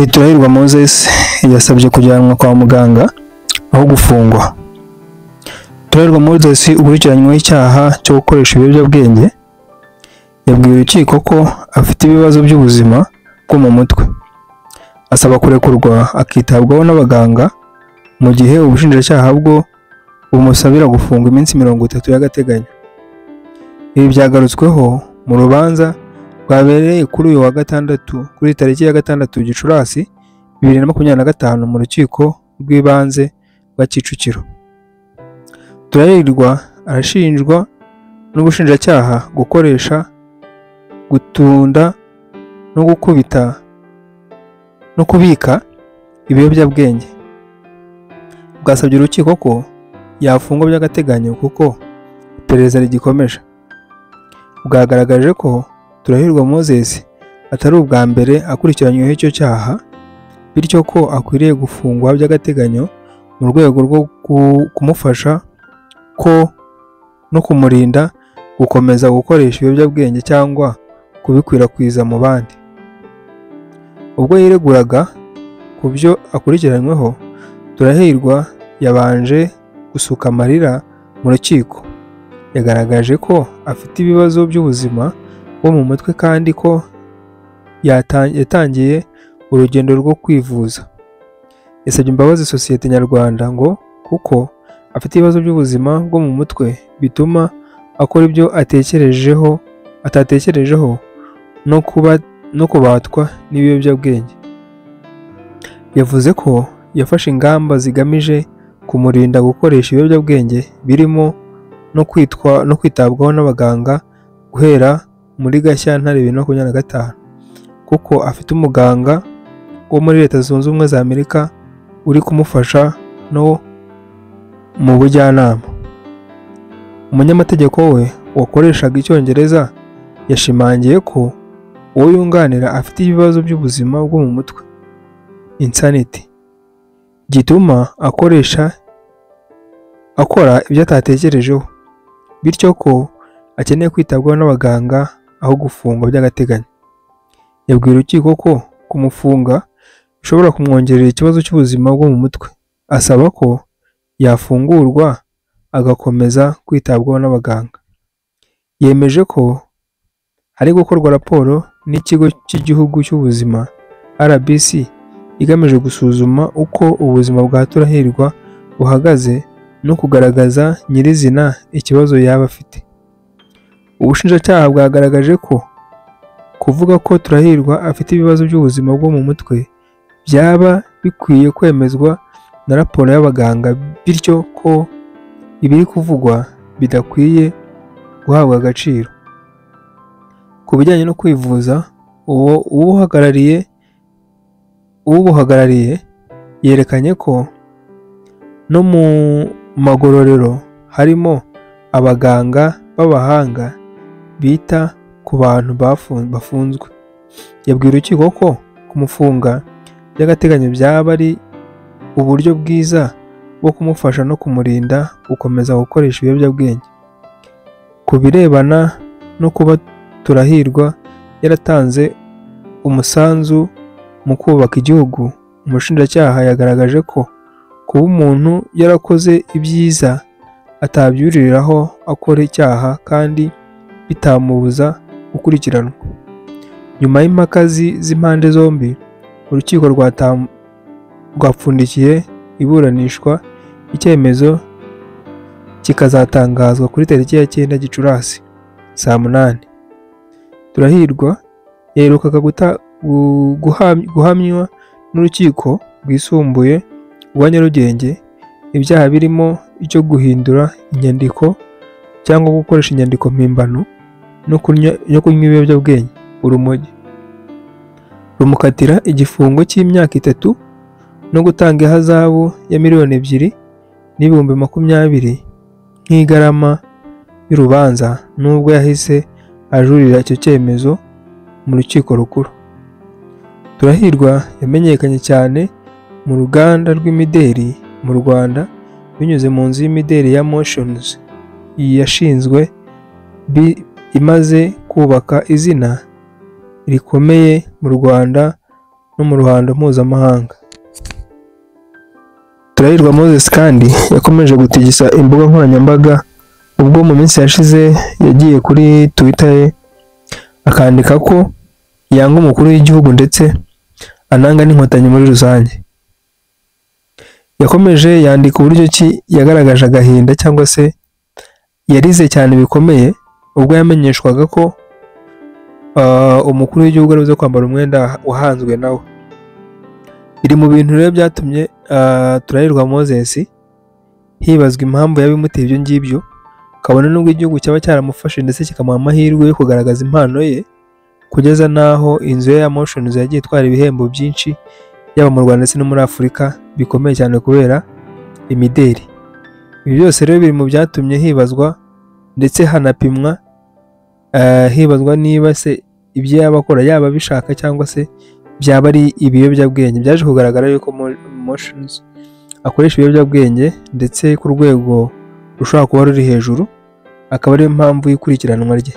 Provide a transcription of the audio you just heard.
Turahirwa Moses yasabye kujyanwa kwa muganga aho gufungwa. Turahirwa Moses ukurikiranyweho icyaha cyo gukoresha ibiyobyabwenge yabwiye urukiko ko afite ibibazo by'ubuzima bwo mu mutwe, asaba kurekurwa akitabwaho n'abaganga mu gihe ubushinjacyaha bwo bumusabira gufungwa iminsi 30 y'agateganyo. Ibi byagarutsweho mu rubanza rwabereye kuri uyu wa gatandatu kuri tariki ya 6 Gicurasi 2025 mu rukiko rw'ibanze rwa Kicukiro. Turahirwa arashinjwa n'ubushinjacyaha gukoresha, gutunda no gukubita no kubika ibiyobyabwenge. Bwasabye urukiko ko yafungwa by'agateganyo kuko iperereza rigikomeje. Bwagaragaje ko Turahirwa Moses atari ubwa mbere akurikiranyweho icyo cyaha, bityo ko akwiriye gufungwa by'agateganyo mu rwego rwo kumufasha ko no kumurinda gukomeza gukoresha ibiyobyabwenge cyangwa kubikwirakwiza mu bandi. Ubwo yireguraga ku byo akurikiranyweho, Turahirwa yabanje gusuka amarira mu rukiko. Yagaragaje ko afite ibibazo by'ubuzima bwo mu mutwe kandi ko yatangiye urugendo rwo kwivuza. Yasabye imbabazi sosiyete nyarwanda ngo kuko afite ibibazo by'ubuzima bwo mu mutwe bituma akora ibyo atatekerejeho no kubatwa n'ibiyobyabwenge. Yavuze ko yafashe ingamba zigamije kumurinda gukoresha ibiyobyabwenge birimo no kwitabwaho n'abaganga guhera muri Gashyantare 2025 kuko afite umuganga wo muri Leta Zunze Ubumwe za Amerika uri kumufasha no mu bujyanama. Umunyamategeko we wakoreshaga Icyongereza yashimangiye ko uwo yunganira afite ibibazo by'ubuzima bwo mu mutwe insanity gituma akora ibyo atatekerejeho, bityo ko akeneye kwitabwaho n'abaganga aho gufungwa by'agateganyo. Yabwiye urukiko ko kumufunga bishobora kumwongerera ikibazo cy'ubuzima bwo mu mutwe, asaba ko yafungurwa agakomeza kwitabwaho n'abaganga. Yemeje ko hari gukorwa raporo n'ikigo cy'igihugu cy'ubuzima RBC igamije gusuzuma uko ubuzima bwa Turahirwa buhagaze no kugaragaza nyirizina ikibazo yaba afite. Ubushinjacyaha bwagaragaje ko kuvuga ko Turahirwa afite ibibazo by'ubuzima bwo mu mutwe byaba bikwiye kwemezwa na raporo y'abaganga, bityo ko ibiri kuvugwa bidakwiye guhabwa agaciro. Ku bijyanye no kwivuza, ubuhagarariye yerekanye ko no mu magororero harimo abaganga b'abahanga bita ku bantu bafunzwe. Yabwiye urukiko ko kumufunga by'agateganyo byaba ari uburyo bwiza bwo kumufasha no kumurinda gukomeza gukoresha ibiyobyabwenge. Ku birebana no kuba Turahirwa yaratanze umusanzu mu kubaka igihugu, umushinjacyaha yagaragaje ko kuba umuntu yarakoze ibyiza atabyuririraho akora icyaha kandi bitamubuza gukurikiranwa. Nyuma y'impaka z'impande zombi, urukiko rwapfundikiye iburanishwa, icyemezo kikazatangazwa kuri tariki ya 9 Gicurasi saa 8. Turahirwa yaherukaga guhamywa n'urukiko rwisumbuye rwa Nyarugenge ibyaha birimo icyo guhindura inyandiko cyangwa gukoresha inyandiko mpimbano no kunywa ibiyobyabwenge urumogi. Rumukatira igifungo cy'imyaka 3 no gutanga ihazabu ya $2,000,000 n'ibihumbi 20 nk'igarama y'urubanza, nubwo yahise ajurira icyo cyemezo mu rukiko rukuru. Turahirwa yamenyekanye cyane mu ruganda rw'imideri mu Rwanda binyuze mu nzu y'imideri ya Motions yashinzwe, imaze kubaka izina rikomeye mu Rwanda no mu ruhando mpuzamahanga. Turahirwa Moses kandi yakomeje gutigisa imbuga nkoranyambaga ubwo mu minsi yashize yagiye kuri Twitter ye akandika ko yanga umukuru w'igihugu ndetse ananga n'inkotanyi muri rusange. Yakomeje yandika uburyo ki yagaragaje agahinda cyangwa se yarize cyane bikomeye ubwo yamenyeshwaga ko umukuru w'igihugu ari buze kwambara umwenda wahanzwe nawe. Biri mu bintu rero byatumye Turahirwa Moses hibazwa impamvu yabimuteye ibyo ngibyo, kabone nubwo igihugu cyaba cyaramufashe ndetse kikamuha amahirwe yo kugaragaza impano ye kugeza naho inzu ye ya Motions yagiye itwara ibihembo byinshi yaba mu Rwanda ndetse no muri Afurika bikomeye cyane kubera imideri. Ibi byose rero biri mu byatumye hibazwa ndetse hanapimwa hibazwa niba se ibyo yaba akora yaba bishaka cyangwa se byaba ari ibiyobyabwenge. Byaje kugaragara yuko Motions akoresha ibiyobyabwenge ndetse ku rwego rushobora kuba ruri hejuru, akaba ariyo mpamvu y'ikurikiranwa rye.